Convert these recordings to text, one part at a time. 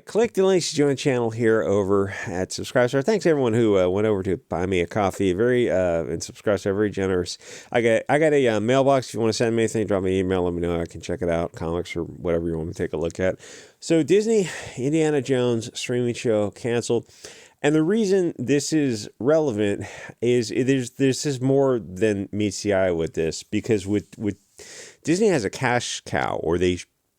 click the links to join the channel here over at Subscribestar. Thanks everyone who went over to buy me a coffee. Very and Subscribestar, very generous. I got a mailbox. If you want to send me anything, drop me an email. Let me know. I can check it out. Comics or whatever you want to take a look at. So Disney, Indiana Jones streaming show canceled. And the reason this is relevant is there's more than meets the eye with this, because with Disney has a cash cow, or they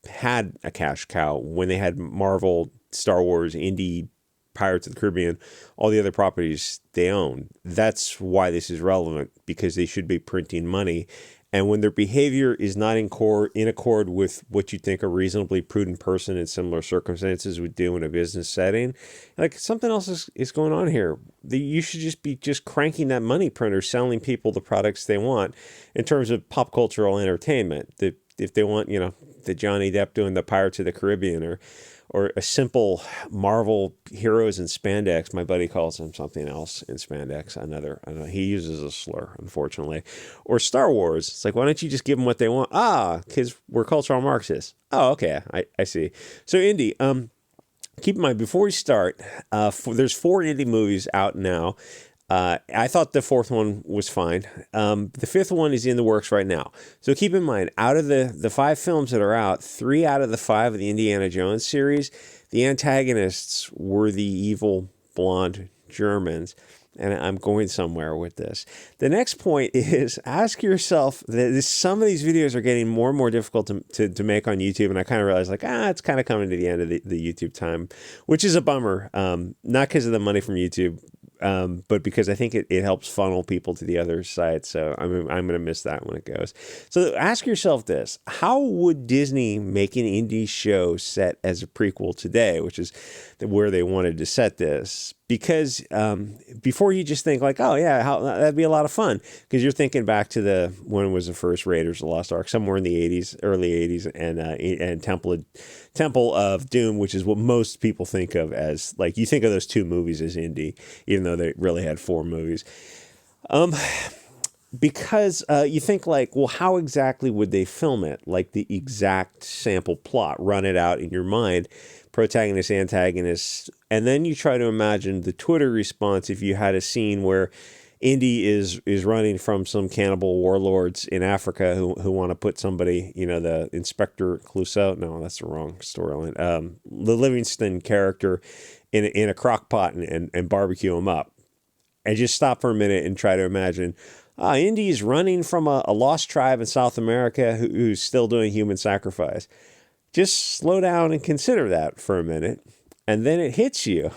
had a cash cow when they had Marvel, Star Wars, Indy, Pirates of the Caribbean, all the other properties they own. That's why this is relevant, because they should be printing money. And when their behavior is not in accord with what you think a reasonably prudent person in similar circumstances would do in a business setting, like something else is going on here. You should just be cranking that money printer, selling people the products they want in terms of pop cultural entertainment. If they want, the Johnny Depp doing the Pirates of the Caribbean, or a simple Marvel heroes in spandex. My buddy calls them something else in spandex. I know he uses a slur, unfortunately. Or Star Wars. It's like, why don't you just give them what they want? Because we're cultural Marxists. Oh, okay. I see. So Indy, keep in mind, before we start, there's 4 indie movies out now. I thought the 4th one was fine. The 5th one is in the works right now. So keep in mind, out of the 5 films that are out, 3 out of the 5 of the Indiana Jones series, the antagonists were the evil blonde Germans. And I'm going somewhere with this. The next point is, ask yourself, that some of these videos are getting more and more difficult to make on YouTube. And I kind of realized, it's kind of coming to the end of the YouTube time, which is a bummer. Not because of the money from YouTube, but because I think it helps funnel people to the other side. So I'm going to miss that when it goes. So ask yourself this: how would Disney make an indie show set as a prequel today, which is where they wanted to set this? Because before you just think like, oh yeah, that'd be a lot of fun, because you're thinking back to when was the first Raiders of the Lost Ark, somewhere in the 80s, early 80s, and Temple of Doom, which is what most people think of as, like, you think of those 2 movies as indie, even though they really had 4 movies. Because you think like, well, how exactly would they film it? Like the exact sample plot, run it out in your mind, protagonist, antagonist, and then you try to imagine the Twitter response if you had a scene where Indy is running from some cannibal warlords in Africa who want to put somebody, the Inspector Clouseau, no, that's the wrong storyline, the Livingston character in a crock pot and barbecue him up. And just stop for a minute and try to imagine, Indy is running from a lost tribe in South America who's still doing human sacrifice. Just slow down and consider that for a minute, and then it hits you.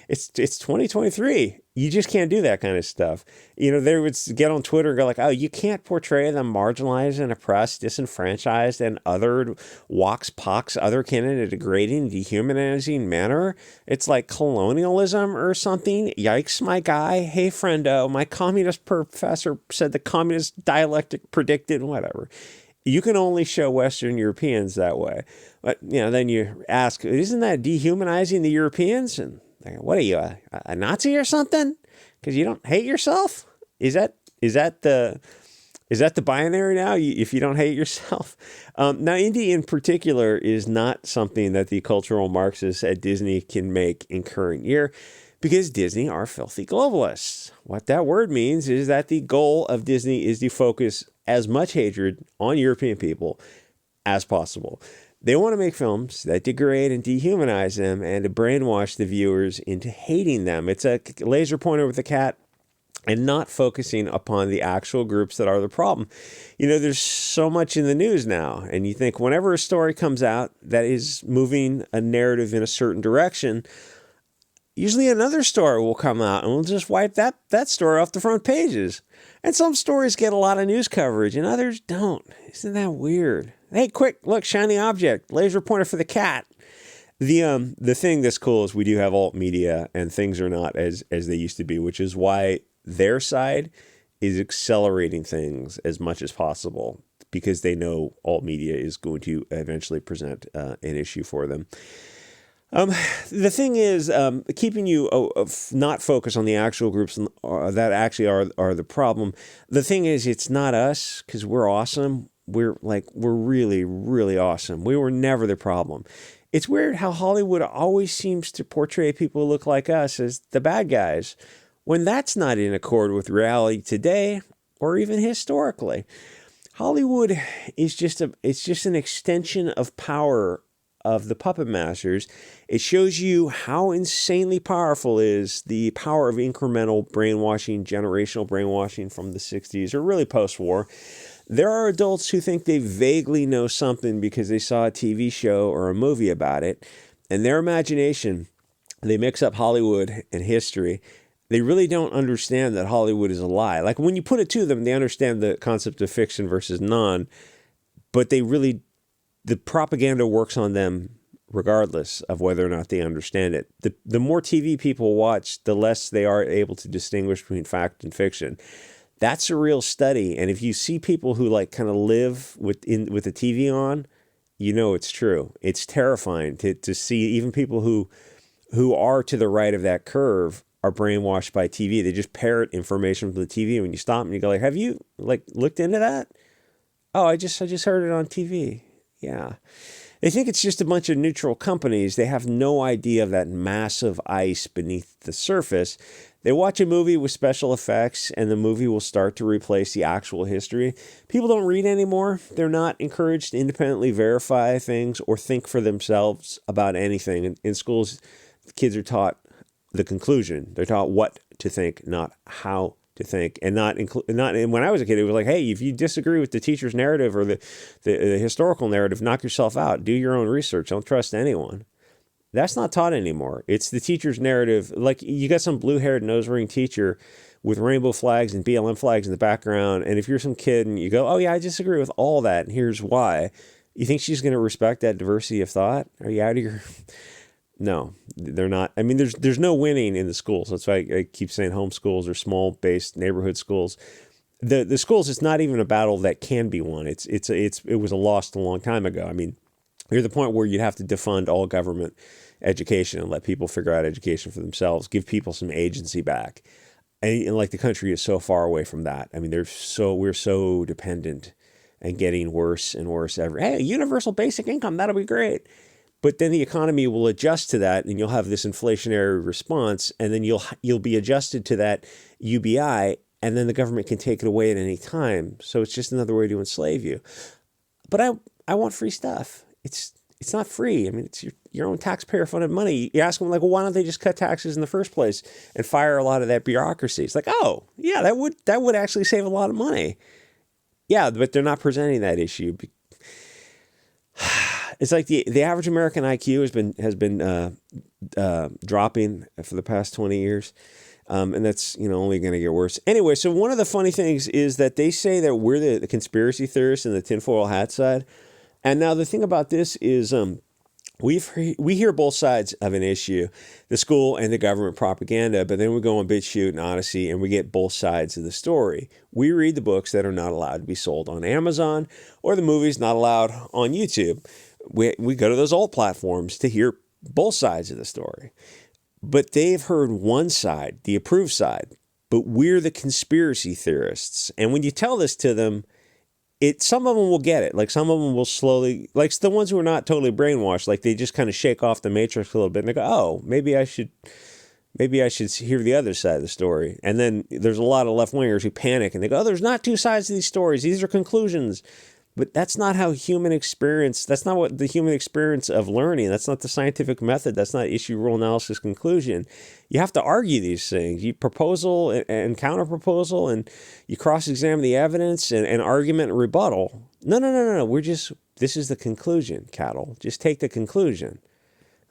It's 2023. You just can't do that kind of stuff. They would get on Twitter and go like, oh, you can't portray them marginalized and oppressed, disenfranchised, and othered, wox pox, otherkin in a degrading, dehumanizing manner. It's like colonialism or something. Yikes, my guy. Hey, friendo, my communist professor said the communist dialectic predicted whatever. You can only show Western Europeans that way. But, then you ask, isn't that dehumanizing the Europeans? And they go, what are you, a Nazi or something? Because you don't hate yourself? Is that the binary now? If you don't hate yourself? Now, Indy in particular is not something that the cultural Marxists at Disney can make in current year, because Disney are filthy globalists. What that word means is that the goal of Disney is to focus as much hatred on European people as possible. They want to make films that degrade and dehumanize them and to brainwash the viewers into hating them. It's a laser pointer with a cat, and not focusing upon the actual groups that are the problem. There's so much in the news now, and you think whenever a story comes out that is moving a narrative in a certain direction, usually another story will come out and we'll just wipe that story off the front pages. And some stories get a lot of news coverage and others don't. Isn't that weird? Hey, quick, look, shiny object, laser pointer for the cat. The thing that's cool is we do have alt media, and things are not as they used to be, which is why their side is accelerating things as much as possible, because they know alt media is going to eventually present an issue for them. The thing is, keeping you not focused on the actual groups that actually are the problem. The thing is, it's not us, because we're awesome. We're really, really awesome. We were never the problem. It's weird how Hollywood always seems to portray people who look like us as the bad guys, when that's not in accord with reality today or even historically. Hollywood is just an extension of power of the puppet masters. It shows you how insanely powerful is the power of incremental brainwashing, generational brainwashing from the 60s, or really post-war. There are adults who think they vaguely know something because they saw a TV show or a movie about it, and their imagination, they mix up Hollywood and history. They really don't understand that Hollywood is a lie. Like, when you put it to them, they understand the concept of fiction versus non, but the propaganda works on them regardless of whether or not they understand it. The more TV people watch, the less they are able to distinguish between fact and fiction. That's a real study. And if you see people who like kind of live with the TV on, you know it's true. It's terrifying to see even people who are to the right of that curve are brainwashed by TV. They just parrot information from the TV. When you stop and you go like, have you like looked into that? Oh, I just heard it on TV. Yeah. They think it's just a bunch of neutral companies. They have no idea of that massive ice beneath the surface. They watch a movie with special effects and the movie will start to replace the actual history. People don't read anymore. They're not encouraged to independently verify things or think for themselves about anything. In schools, kids are taught the conclusion. They're taught what to think, not how to think, and not. And when I was a kid, it was like, hey, if you disagree with the teacher's narrative or the historical narrative, knock yourself out. Do your own research. Don't trust anyone. That's not taught anymore. It's the teacher's narrative. Like, you got some blue-haired, nose-ring teacher with rainbow flags and BLM flags in the background, and if you're some kid and you go, oh yeah, I disagree with all that, and here's why, you think she's going to respect that diversity of thought? Are you out of your... No, they're not. I mean, there's no winning in the schools. That's why I keep saying homeschools or small-based neighborhood schools. The schools, it's not even a battle that can be won. It was lost a long time ago. I mean, you're at the point where you'd have to defund all government education and let people figure out education for themselves, give people some agency back. And like, the country is so far away from that. I mean, we're so dependent and getting worse and worse hey, universal basic income, that'll be great. But then the economy will adjust to that, and you'll have this inflationary response, and then you'll be adjusted to that UBI, and then the government can take it away at any time. So it's just another way to enslave you. But I want free stuff. It's not free. I mean, it's your own taxpayer-funded money. You ask them, like, well, why don't they just cut taxes in the first place and fire a lot of that bureaucracy? It's like, oh, yeah, that would actually save a lot of money. Yeah, but they're not presenting that issue. It's like the average American IQ has been dropping for the past 20 years. And that's, only going to get worse. Anyway, so one of the funny things is that they say that we're the conspiracy theorists and the tinfoil hat side. And now the thing about this is we hear both sides of an issue, the school and the government propaganda, but then we go on Bit Chute and Odyssey and we get both sides of the story. We read the books that are not allowed to be sold on Amazon, or the movies not allowed on YouTube. We go to those old platforms to hear both sides of the story. But they've heard one side, the approved side, but we're the conspiracy theorists. And when you tell this to them, some of them will get it. Like, some of them will slowly, like the ones who are not totally brainwashed, like they just kind of shake off the matrix a little bit and they go, oh, maybe I should hear the other side of the story. And then there's a lot of left-wingers who panic and they go, oh, there's not two sides to these stories. These are conclusions. But that's not what the human experience of learning. That's not the scientific method. That's not issue, rule, analysis, conclusion. You have to argue these things. You proposal and counter-proposal, and you cross-examine the evidence and argument and rebuttal. No. This is the conclusion, cattle. Just take the conclusion.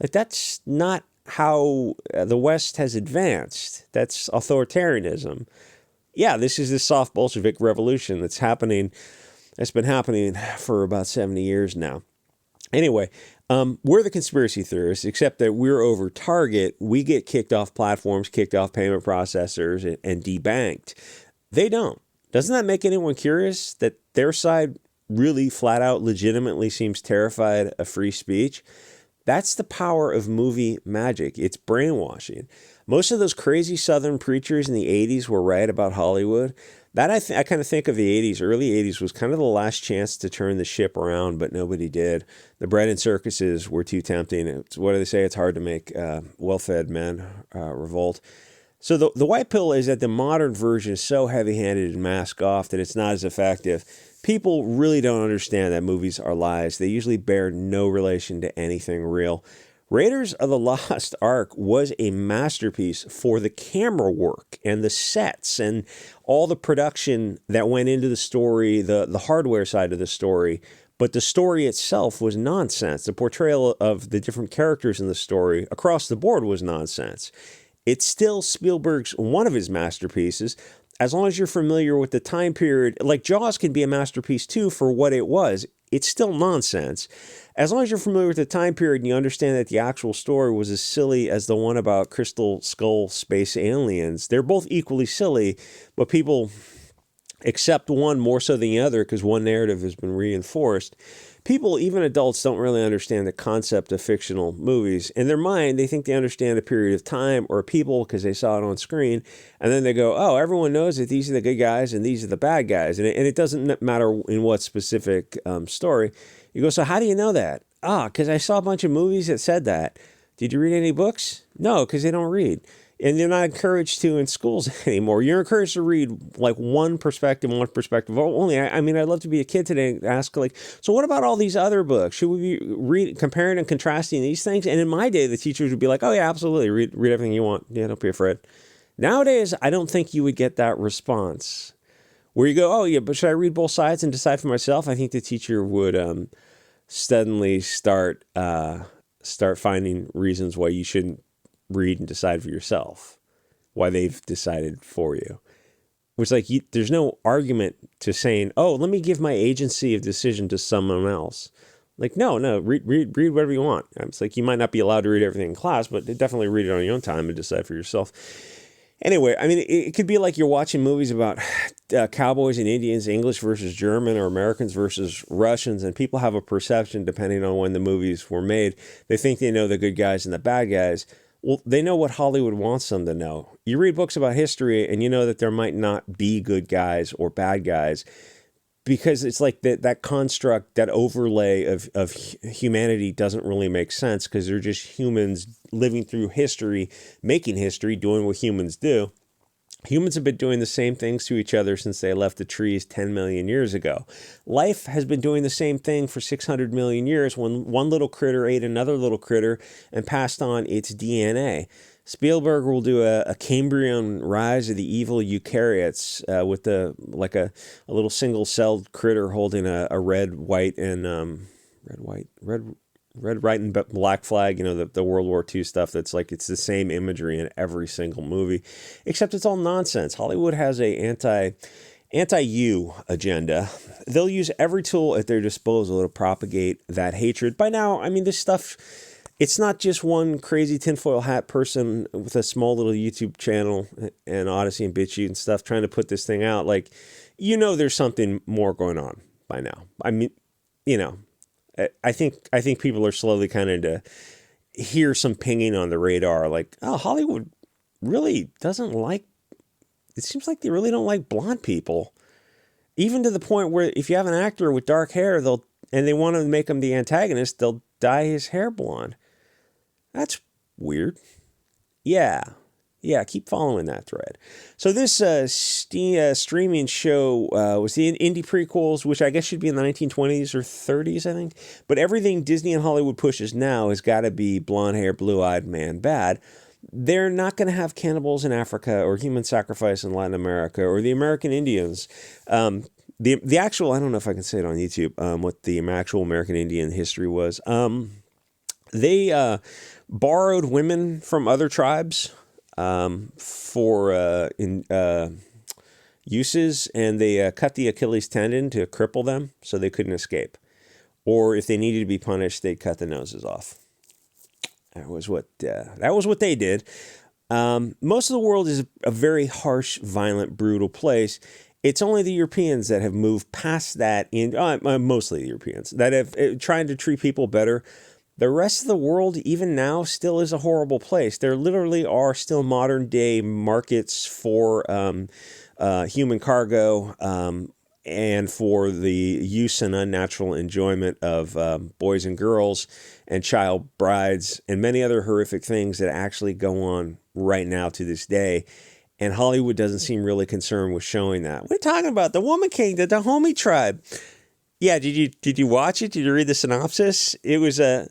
Like, that's not how the West has advanced. That's authoritarianism. Yeah, this is the soft Bolshevik revolution that's happening. It's been happening for about 70 years now. Anyway, we're the conspiracy theorists, except that we're over target. We get kicked off platforms, kicked off payment processors, and debanked. They don't. Doesn't that make anyone curious that their side really flat out legitimately seems terrified of free speech? That's the power of movie magic. It's brainwashing. Most of those crazy Southern preachers in the 80s were right about Hollywood. That I kind of think of the 80s. Early 80s was kind of the last chance to turn the ship around, but nobody did. The bread and circuses were too tempting. What do they say? It's hard to make well-fed men revolt. So the white pill is that the modern version is so heavy-handed and mask off that it's not as effective. People really don't understand that movies are lies. They usually bear no relation to anything real. Raiders of the Lost Ark was a masterpiece for the camera work and the sets and all the production that went into the story, the hardware side of the story. But the story itself was nonsense. The portrayal of the different characters in the story across the board was nonsense. It's still Spielberg's one of his masterpieces. As long as you're familiar with the time period, like Jaws can be a masterpiece too for what it was. It's still nonsense. As long as you're familiar with the time period and you understand that the actual story was as silly as the one about Crystal Skull space aliens, they're both equally silly, but people accept one more so than the other because one narrative has been reinforced. People, even adults, don't really understand the concept of fictional movies. In their mind, they think they understand a period of time or people because they saw it on screen. And then they go, oh, everyone knows that these are the good guys and these are the bad guys. And it doesn't matter in what specific story. You go, so how do you know that? Because I saw a bunch of movies that said that. Did you read any books? No, because they don't read. And they're not encouraged to in schools anymore. You're encouraged to read like one perspective only. I mean, I'd love to be a kid today and ask like, so what about all these other books? Should we be comparing and contrasting these things? And in my day, the teachers would be like, oh yeah, absolutely. Read everything you want. Yeah, don't be afraid. Nowadays, I don't think you would get that response where you go, oh yeah, but should I read both sides and decide for myself? I think the teacher would suddenly start finding reasons why you shouldn't read and decide for yourself, why they've decided for you. Which, like, there's no argument to saying, oh, let me give my agency of decision to someone else. Like, no, read whatever you want. It's like you might not be allowed to read everything in class, but definitely read it on your own time and decide for yourself. Anyway, I mean, it could be like you're watching movies about cowboys and Indians, English versus German, or Americans versus Russians, and people have a perception, depending on when the movies were made. They think they know the good guys and the bad guys. Well, they know what Hollywood wants them to know. You read books about history and you know that there might not be good guys or bad guys because it's like that construct, that overlay of humanity doesn't really make sense because they're just humans living through history, making history, doing what humans do. Humans have been doing the same things to each other since they left the trees 10 million years ago. Life has been doing the same thing for 600 million years when one little critter ate another little critter and passed on its DNA. Spielberg will do a Cambrian rise of the evil eukaryotes with a little single-celled critter holding a red, white, and red, white, and black flag, the World War II stuff that's like, it's the same imagery in every single movie, except it's all nonsense. Hollywood has a anti-you agenda. They'll use every tool at their disposal to propagate that hatred. By now, I mean, this stuff, it's not just one crazy tinfoil hat person with a small little YouTube channel and Odyssey and Bit Chute and stuff trying to put this thing out. Like, there's something more going on by now. I mean, I think people are slowly kind of to hear some pinging on the radar, like, oh, Hollywood really doesn't like. It seems like they really don't like blonde people, even to the point where if you have an actor with dark hair, and they want to make him the antagonist, they'll dye his hair blonde. That's weird. Yeah, keep following that thread. So this streaming show was the indie prequels, which I guess should be in the 1920s or 30s, I think. But everything Disney and Hollywood pushes now has got to be blonde hair, blue-eyed man bad. They're not going to have cannibals in Africa or human sacrifice in Latin America or the American Indians. The actual, I don't know if I can say it on YouTube, what the actual American Indian history was. They borrowed women from other tribes for uses, and they cut the Achilles tendon to cripple them so they couldn't escape. Or if they needed to be punished, they'd cut the noses off. That was what they did. Most of the world is a very harsh, violent, brutal place. It's only the Europeans that have moved past that, mostly the Europeans, that have tried to treat people better. The rest of the world, even now, still is a horrible place. There literally are still modern-day markets for human cargo, and for the use and unnatural enjoyment of boys and girls and child brides and many other horrific things that actually go on right now to this day. And Hollywood doesn't seem really concerned with showing that. What are you talking about? The Woman King, the Dahomey tribe. Yeah, did you watch it? Did you read the synopsis? It was the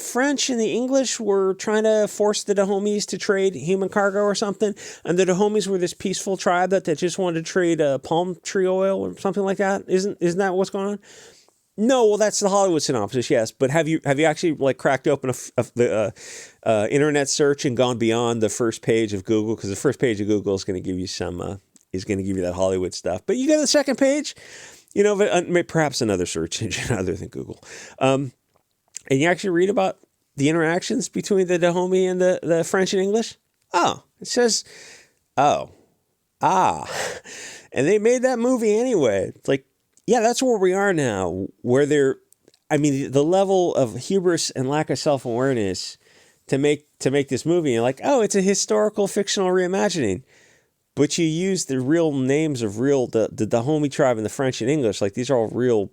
French and the English were trying to force the Dahomeys to trade human cargo or something, and the Dahomeys were this peaceful tribe that just wanted to trade palm tree oil or something like that. Isn't that what's going on? No, well, that's the Hollywood synopsis, yes. But have you actually like cracked open the internet search and gone beyond the first page of Google? Because the first page of Google is going to give you that Hollywood stuff. But you go to the second page. You know, perhaps another search engine other than Google. And you actually read about the interactions between the Dahomey and the French and English. Oh, it says, and they made that movie anyway. It's like, yeah, that's where we are now, where the level of hubris and lack of self-awareness to make this movie. You're like, oh, it's a historical fictional reimagining. But you use the real names of the Dahomey tribe and the French and English. Like, these are all real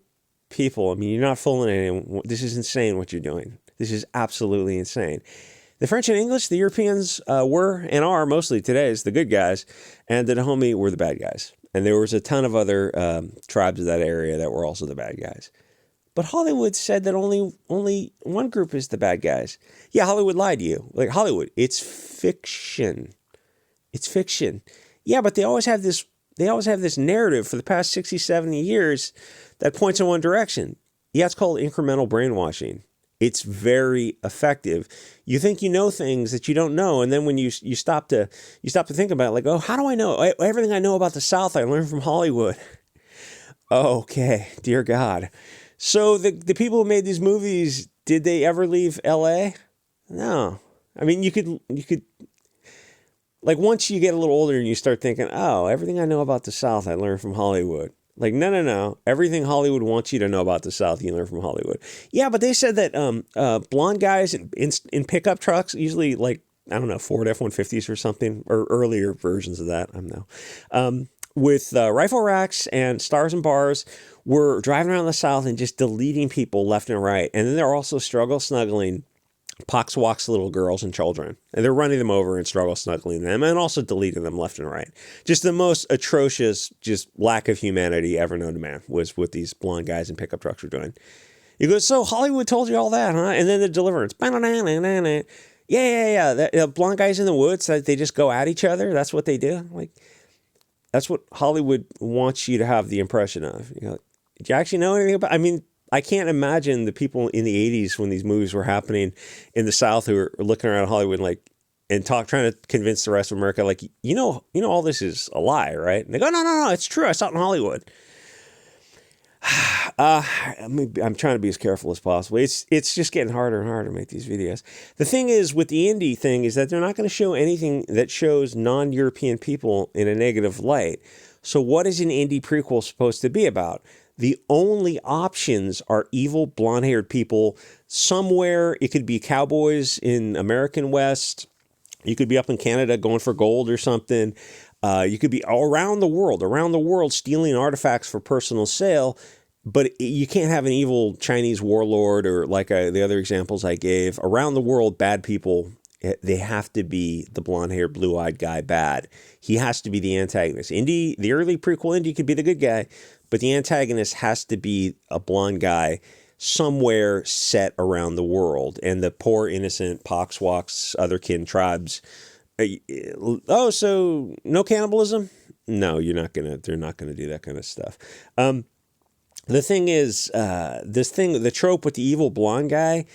people. I mean, you're not fooling anyone. This is insane what you're doing. This is absolutely insane. The French and English, the Europeans were and are mostly today is the good guys. And the Dahomey were the bad guys. And there was a ton of other tribes of that area that were also the bad guys. But Hollywood said that only one group is the bad guys. Yeah, Hollywood lied to you. Like, Hollywood, it's fiction. It's fiction. Yeah, but they always have this narrative for the past 60, 70 years that points in one direction. Yeah, it's called incremental brainwashing. It's very effective. You think you know things that you don't know, and then when you stop to think about it, like, oh, how do I know? Everything I know about the South I learned from Hollywood. Okay, dear God. So the people who made these movies, did they ever leave LA? No. I mean, you could like, once you get a little older and you start thinking, oh, everything I know about the South, I learned from Hollywood. Like, no. Everything Hollywood wants you to know about the South, you learn from Hollywood. Yeah, but they said that blonde guys in pickup trucks, usually like, I don't know, Ford F-150s or something, or earlier versions of that, I don't know, with rifle racks and stars and bars, were driving around the South and just deleting people left and right. And then they're also snuggling pox-walks little girls and children. And they're running them over and snuggling them and also deleting them left and right. Just the most atrocious, just lack of humanity ever known to man was what these blonde guys in pickup trucks were doing. He goes, so Hollywood told you all that, huh? And then the Deliverance. Yeah. The blonde guys in the woods, they just go at each other. That's what they do. Like, that's what Hollywood wants you to have the impression of. You know, did you actually know anything about? I mean, I can't imagine the people in the 80s when these movies were happening in the South who were looking around Hollywood and trying to convince the rest of America, like, you know, all this is a lie, right? And they go, no, it's true. I saw it in Hollywood. I'm trying to be as careful as possible. It's just getting harder and harder to make these videos. The thing is with the indie thing is that they're not going to show anything that shows non-European people in a negative light. So what is an indie prequel supposed to be about? The only options are evil blonde-haired people somewhere. It could be cowboys in American West. You could be up in Canada going for gold or something. You could be around the world stealing artifacts for personal sale. But you can't have an evil Chinese warlord or like the other examples I gave. Around the world, bad people, they have to be the blonde-haired, blue-eyed guy bad. He has to be the antagonist. Indy, the early prequel Indy could be the good guy, but the antagonist has to be a blonde guy somewhere set around the world. And the poor, innocent Poxwalks, otherkin tribes. Oh, so no cannibalism? No, they're not gonna do that kind of stuff. The thing is, the trope with the evil blonde guy,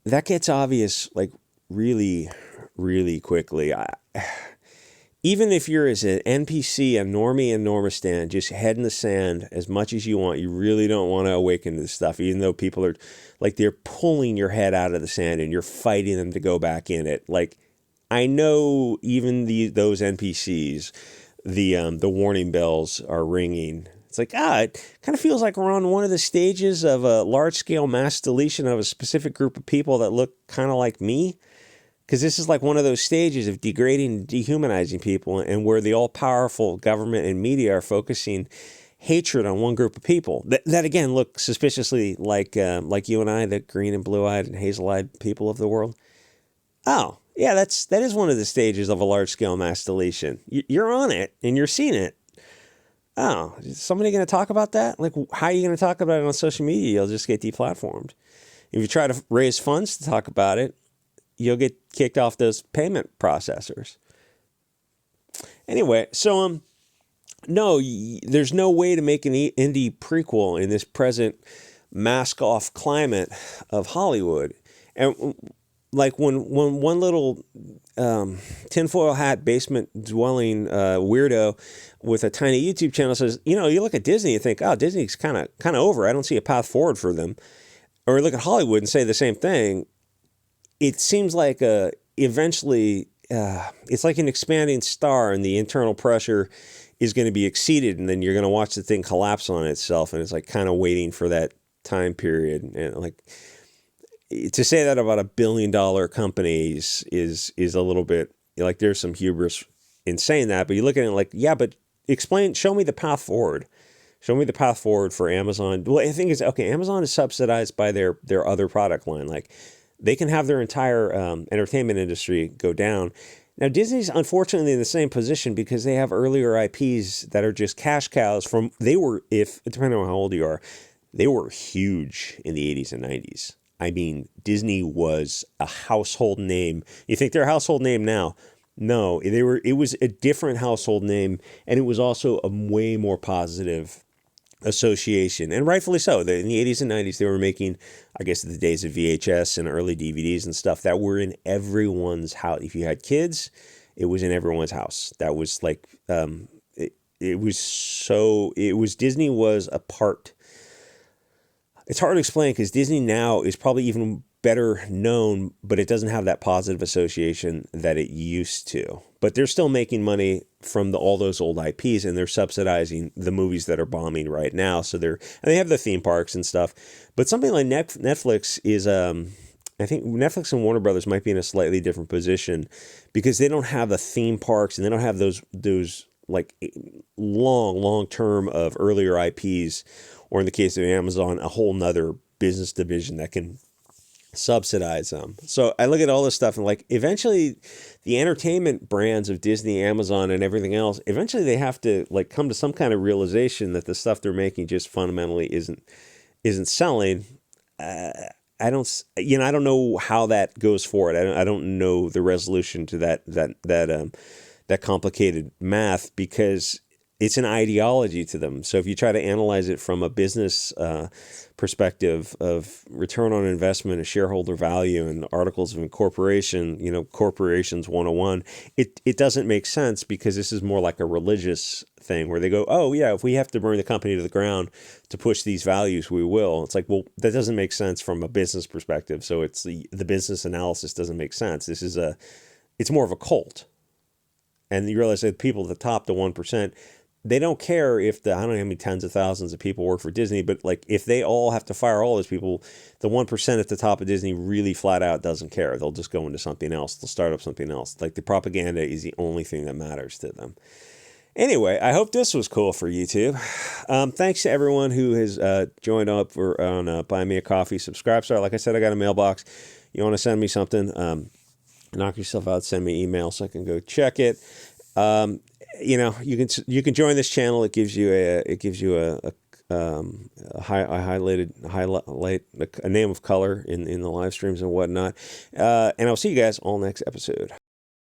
that gets obvious like really, really quickly. Even if you're as an NPC, a normie and normistan, just head in the sand as much as you want, you really don't want to awaken to this stuff, even though people are like, they're pulling your head out of the sand and you're fighting them to go back in it. Like, I know even those NPCs, the warning bells are ringing. It's like, it kind of feels like we're on one of the stages of a large-scale mass deletion of a specific group of people that look kind of like me. because this is like one of those stages of degrading and dehumanizing people, and where the all-powerful government and media are focusing hatred on one group of people that again look suspiciously like you and I, the green and blue-eyed and hazel-eyed people of the world. Oh, yeah, that is one of the stages of a large-scale mass deletion. You're on it, and you're seeing it. Oh, is somebody going to talk about that? Like, how are you going to talk about it on social media? You'll just get deplatformed. If you try to raise funds to talk about it, you'll get kicked off those payment processors. Anyway, so no, there's no way to make an indie prequel in this present mask-off climate of Hollywood. And like when one little tinfoil hat basement dwelling weirdo with a tiny YouTube channel says, you look at Disney and think, oh, Disney's kind of over. I don't see a path forward for them. Or we look at Hollywood and say the same thing. It seems like eventually it's like an expanding star, and the internal pressure is going to be exceeded, and then you're going to watch the thing collapse on itself, and it's like kind of waiting for that time period. And like, to say that about $1 billion companies is a little bit like, there's some hubris in saying that, but you look at it like, yeah, but show me the path forward. Show me the path forward for Amazon. Well, I think it's okay. Amazon is subsidized by their other product line. Like, they can have their entire entertainment industry go down. Now, Disney's unfortunately in the same position because they have earlier IPs that are just cash cows depending on how old you are, they were huge in the 80s and 90s. I mean, Disney was a household name. You think they're a household name now? No, it was a different household name, and it was also a way more positive association, and rightfully so. In the 80s and 90s, they were making, I guess, the days of VHS and early DVDs and stuff that were in everyone's house. If you had kids, it was in everyone's house. That was like, Disney was a part. It's hard to explain because Disney now is probably even better known, but it doesn't have that positive association that it used to. But they're still making money from all those old IPs, and they're subsidizing the movies that are bombing right now. So they have the theme parks and stuff. But something like Netflix is, I think Netflix and Warner Brothers might be in a slightly different position because they don't have the theme parks, and they don't have those like long term of earlier IPs, or in the case of Amazon, a whole nother business division that can subsidize them. So I look at all this stuff and like, eventually the entertainment brands of Disney, Amazon, and everything else, eventually they have to like come to some kind of realization that the stuff they're making just fundamentally isn't selling. I don't know how that goes forward. I don't know the resolution to that complicated math, because it's an ideology to them. So if you try to analyze it from a business perspective of return on investment, a shareholder value, and articles of incorporation, corporations 101, it doesn't make sense, because this is more like a religious thing where they go, oh yeah, if we have to burn the company to the ground to push these values, we will. It's like, well, that doesn't make sense from a business perspective. So it's the business analysis doesn't make sense. It's more of a cult. And you realize that people at the top, the 1%, they don't care if I don't know how many tens of thousands of people work for Disney, but like if they all have to fire all those people, the 1% at the top of Disney really flat out doesn't care. They'll just go into something else. They'll start up something else. Like, the propaganda is the only thing that matters to them. Anyway, I hope this was cool for YouTube. Thanks to everyone who has joined up on Buy Me a Coffee, subscribe. Sorry, like I said, I got a mailbox. You want to send me something, knock yourself out, send me an email so I can go check it. You can join this channel. It gives you a highlight a name of color in the live streams and whatnot. And I'll see you guys all next episode.